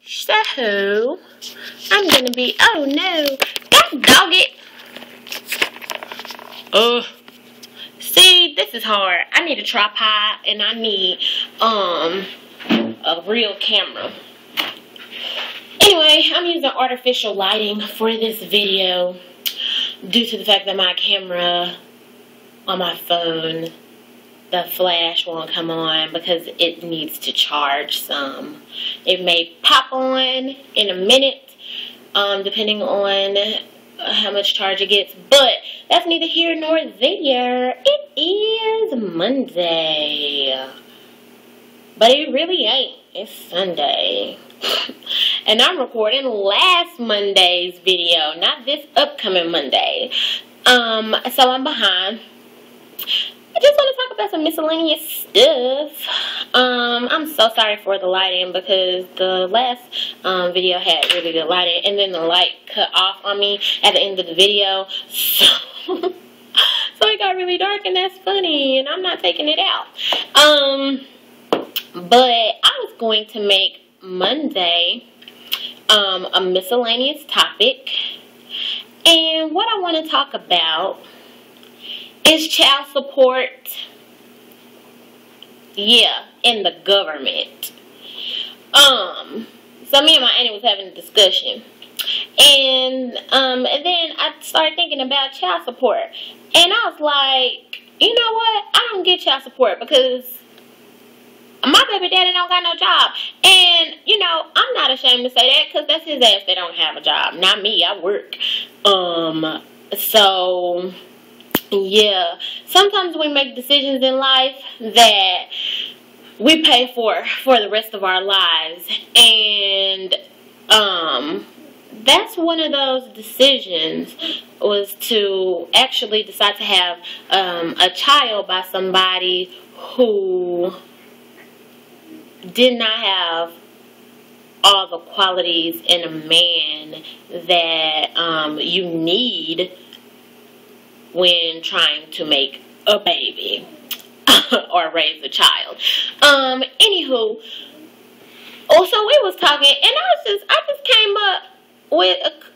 So, I'm gonna be, oh no, that's dog it. See, this is hard. I need a tripod and I need, a real camera. Anyway, I'm using artificial lighting for this video due to the fact that my camera on my phone, the flash won't come on because it needs to charge some. It may pop on in a minute, depending on how much charge it gets, but that's neither here nor there. It is Monday, but it really ain't. It's Sunday. And I'm recording last Monday's video, not this upcoming Monday. So I'm behind. I just want to talk about some miscellaneous stuff. I'm so sorry for the lighting because the last video had really good lighting, and then the light cut off on me at the end of the video. So it got really dark, and that's funny, and I'm not taking it out. But I was going to make Monday a miscellaneous topic, and what I want to talk about is child support. Yeah, in the government. So me and my auntie was having a discussion, and then I started thinking about child support, and I was like, you know what? I don't get child support because my baby daddy don't got no job. And, you know, I'm not ashamed to say that because that's his ass that don't have a job. Not me. I work. So, yeah. Sometimes we make decisions in life that we pay for the rest of our lives. And, that's one of those decisions, was to actually decide to have a child by somebody who did not have all the qualities in a man that you need when trying to make a baby or raise a child. Anywho, so we was talking, and I just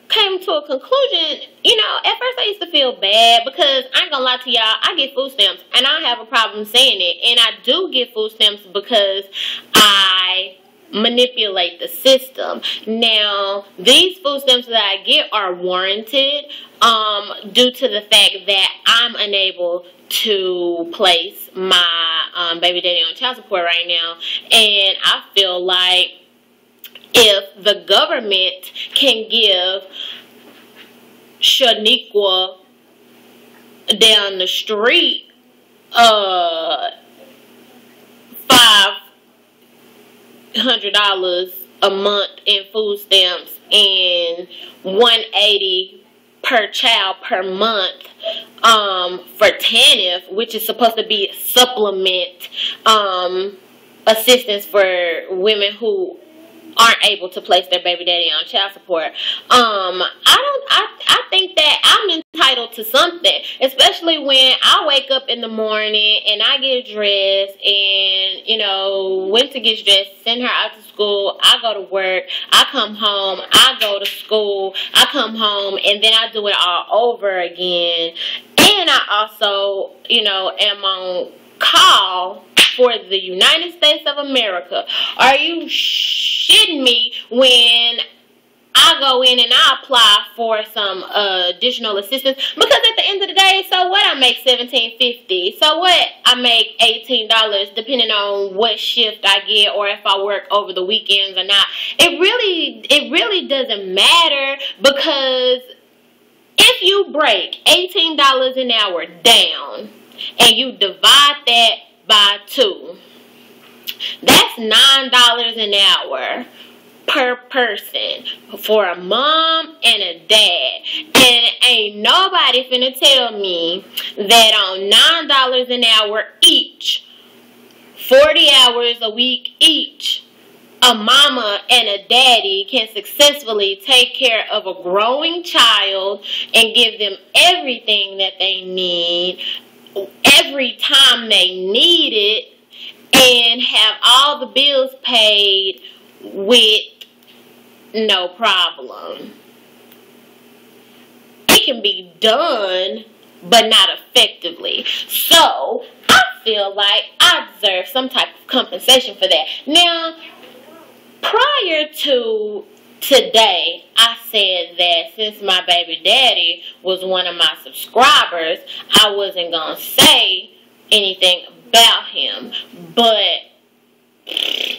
came to a conclusion. You know, at first I used to feel bad because I ain't gonna lie to y'all, I get food stamps and I don't have a problem saying it. And I do get food stamps because I manipulate the system. Now, these food stamps that I get are warranted due to the fact that I'm unable to place my baby daddy on child support right now. And I feel like if the government can give Shaniqua down the street $500 a month in food stamps and $180 per child per month for TANF, which is supposed to be supplement assistance for women who aren't able to place their baby daddy on child support. I think that I'm entitled to something, especially when I wake up in the morning and I get dressed and, you know, Winter gets dressed, send her out to school, I go to work, I come home, I go to school, I come home, and then I do it all over again. And I also, you know, am on call for the United States of America. Are you shitting me when I go in and I apply for some additional assistance? Because at the end of the day, so what, I make $17.50. So what, I make $18 depending on what shift I get or if I work over the weekends or not. It really doesn't matter, because if you break $18 an hour down and you divide that by 2, that's $9 an hour per person for a mom and a dad. And ain't nobody finna tell me that on $9 an hour each, 40 hours a week each, a mama and a daddy can successfully take care of a growing child and give them everything that they need every time they need it, and have all the bills paid with no problem. It can be done, but not effectively. So I feel like I deserve some type of compensation for that. Now, prior to today, I said that since my baby daddy was one of my subscribers, I wasn't going to say anything about him. But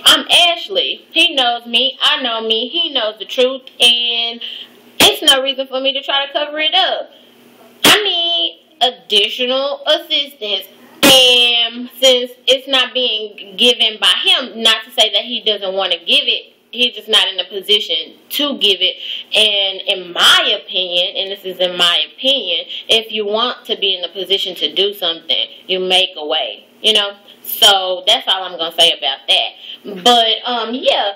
I'm Ashley. He knows me. I know me. He knows the truth. And it's no reason for me to try to cover it up. I need additional assistance. And since it's not being given by him, not to say that he doesn't want to give it, he's just not in a position to give it. And in my opinion, and this is in my opinion, if you want to be in a position to do something, you make a way, you know? So that's all I'm gonna say about that. But yeah.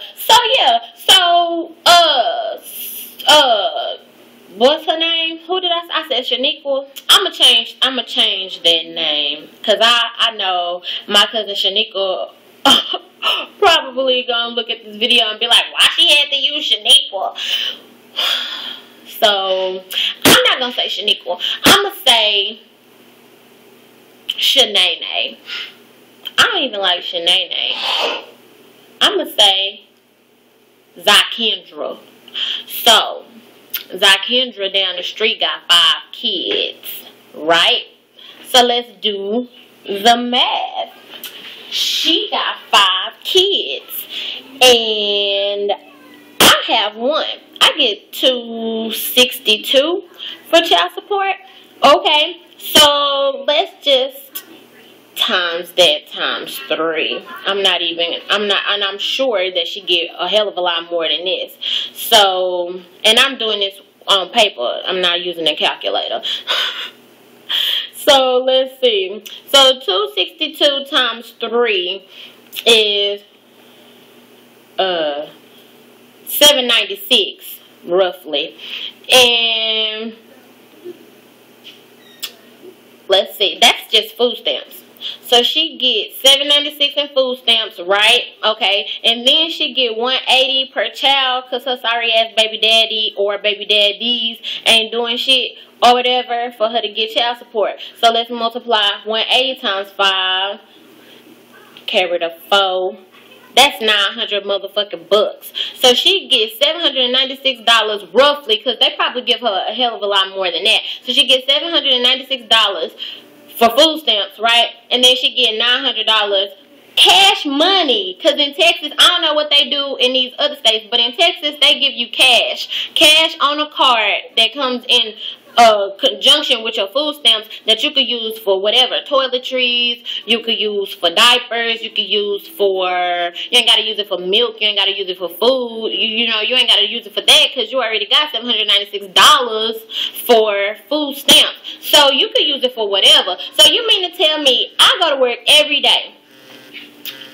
What's her name? Who did I said Shaniqua. I'ma change that name, cause I know my cousin Shaniqua probably gonna look at this video and be like, why she had to use Shaniqua? So I'm not gonna say Shaniqua. I'ma say Shanae. I don't even like Shanae. I'ma say Zakendra. So Zakendra down the street got 5 kids, right? So let's do the math. She got 5 kids, and I have 1. I get $262 for child support. Okay, so let's just times that times 3. And I'm sure that she get a hell of a lot more than this. So, and I'm doing this on paper. I'm not using a calculator. So let's see. So 262 times 3 is 796 roughly. And let's see, that's just food stamps. So she gets $7.96 in food stamps, right? Okay, and then she get $180 per child because her sorry ass baby daddy or baby daddies ain't doing shit or whatever for her to get child support. So let's multiply 180 times 5, carry the 4. That's 900 motherfucking bucks. So she gets $796 roughly, because they probably give her a hell of a lot more than that. So she gets $796 for food stamps, right? And then she get $900 cash money. Because in Texas, I don't know what they do in these other states, but in Texas, they give you cash. Cash on a card that comes in conjunction with your food stamps that you could use for whatever. Toiletries, you could use for diapers, you could use for, you ain't got to use it for milk, you ain't got to use it for food, you know, you ain't got to use it for that because you already got $796 for food stamps. So you could use it for whatever. So you mean to tell me I go to work every day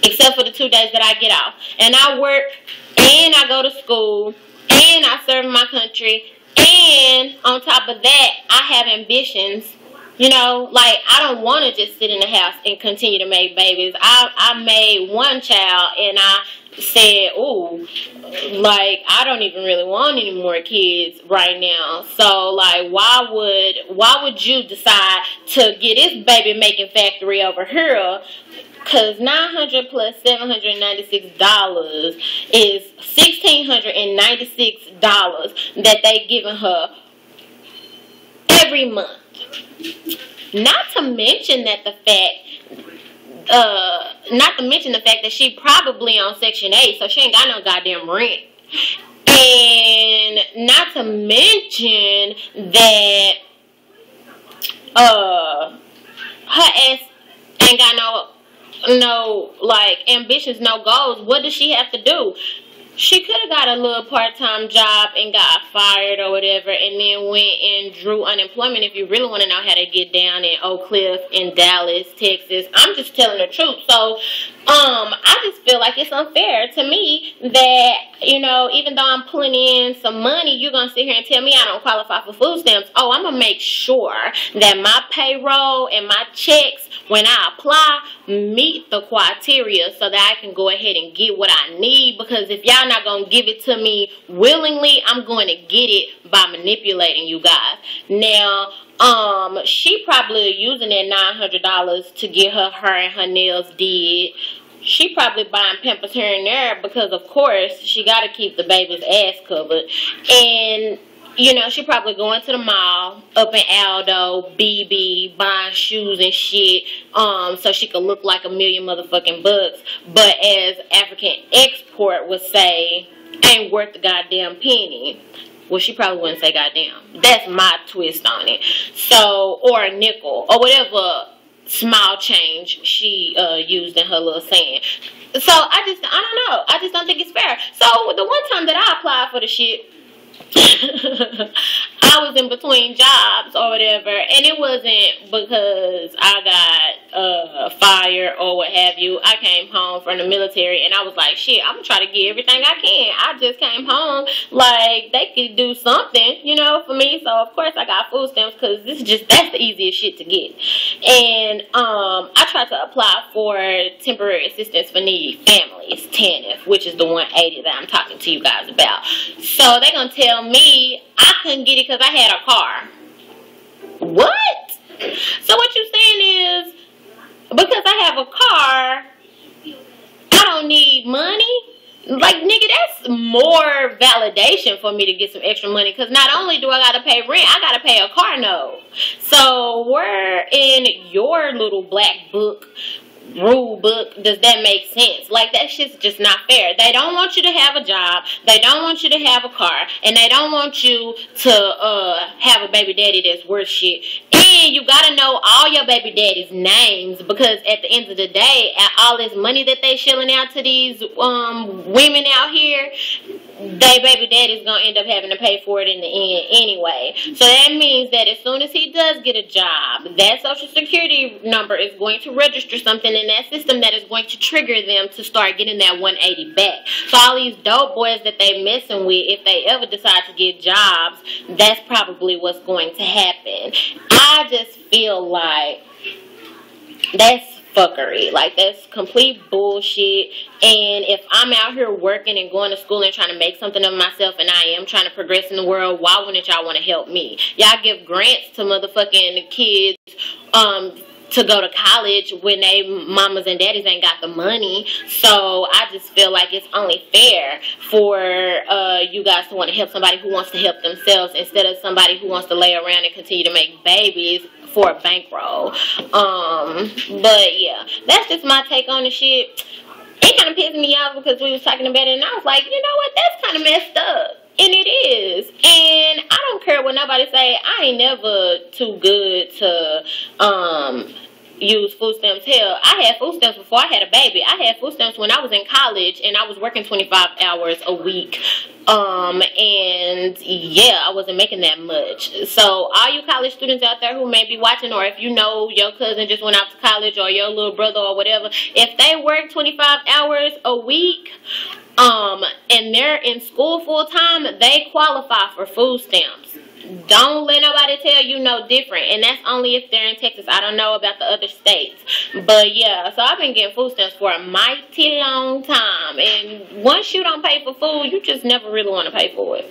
except for the 2 days that I get off, and I work and I go to school and I serve my country, and on top of that, I have ambitions. You know, like, I don't want to just sit in the house and continue to make babies. I made 1 child, and I said, ooh, like, I don't even really want any more kids right now. So, like, why would you decide to get this baby making factory over here? Because $900 plus $796 is $1,696 that they giving her every month. Not to mention that the fact that she probably on Section 8, so she ain't got no goddamn rent. And not to mention that her ass ain't got no like ambitions, no goals. What does she have to do? She could have got a little part-time job and got fired or whatever, and then went and drew unemployment. If you really want to know how to get down in Oak Cliff, in Dallas, Texas, I'm just telling the truth. So I just feel like it's unfair to me that, you know, even though I'm pulling in some money, you're going to sit here and tell me I don't qualify for food stamps. Oh, I'm going to make sure that my payroll and my checks, when I apply, meet the criteria so that I can go ahead and get what I need. Because if y'all not going to give it to me willingly, I'm going to get it by manipulating you guys. Now, she probably using that $900 to get her and her nails did. She probably buying Pampers here and there because, of course, she got to keep the baby's ass covered. And, you know, she probably going to the mall up in Aldo, BB, buying shoes and shit, so she could look like $1 million motherfucking bucks. But as African Export would say, ain't worth the goddamn penny. Well, she probably wouldn't say goddamn. That's my twist on it. So, or a nickel, or whatever small change she used in her little saying. So, I don't know. I just don't think it's fair. So, the one time that I applied for the shit, I was in between jobs or whatever, and it wasn't because I got fired or what have you. I came home from the military and I was like, shit, I'm gonna try to get everything I can. I just came home, like, they could do something, you know, for me. So of course I got food stamps because that's the easiest shit to get. And I tried to apply for temporary assistance for needy families, TANF, which is the 180 that I'm talking to you guys about. So they're gonna tell me I couldn't get it because I had a car. What? So what you're saying is, because I have a car, I don't need money? Like, nigga, that's more validation for me to get some extra money. Because not only do I got to pay rent, I got to pay a car note. So where in your little black book, rule book, does that make sense? Like, that shit's just not fair. They don't want you to have a job, they don't want you to have a car, and they don't want you to have a baby daddy that's worth shit. And you gotta know all your baby daddy's names, because at the end of the day, all this money that they shelling out to these women out here, they baby daddy's gonna end up having to pay for it in the end anyway. So that means that as soon as he does get a job, that social security number is going to register something in that system that is going to trigger them to start getting that 180 back. So all these dope boys that they messing with, if they ever decide to get jobs, that's probably what's going to happen. I just feel like that's fuckery. Like, that's complete bullshit. And if I'm out here working and going to school and trying to make something of myself, and I am trying to progress in the world, why wouldn't y'all want to help me? Y'all give grants to motherfucking kids to go to college when they mamas and daddies ain't got the money. So I just feel like it's only fair for you guys to want to help somebody who wants to help themselves instead of somebody who wants to lay around and continue to make babies for a bankroll. But yeah, that's just my take on the shit. It kind of pissed me off because we was talking about it, and I was like, you know what, that's kind of messed up. And it is. And I don't care what nobody say. I ain't never too good to use food stamps. Hell, I had food stamps before I had a baby. I had food stamps when I was in college and I was working 25 hours a week. And yeah, I wasn't making that much. So all you college students out there who may be watching, or if you know your cousin just went out to college, or your little brother or whatever, if they work 25 hours a week, and they're in school full time, they qualify for food stamps. Don't let nobody tell you no different. And that's only if they're in Texas. I don't know about the other states. But yeah, so I've been getting food stamps for a mighty long time. And once you don't pay for food, you just never really want to pay for it.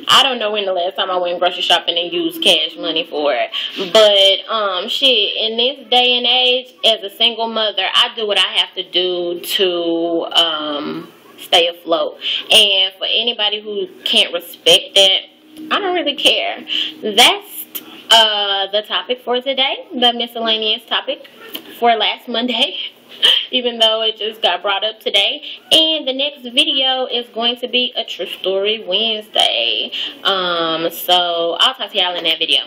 I don't know when the last time I went grocery shopping and used cash money for it. But, shit, in this day and age, as a single mother, I do what I have to do to stay afloat. And for anybody who can't respect that, I don't really care. That's the topic for today, the miscellaneous topic for last Monday, even though it just got brought up today. And the next video is going to be a True Story Wednesday. So I'll talk to y'all in that video.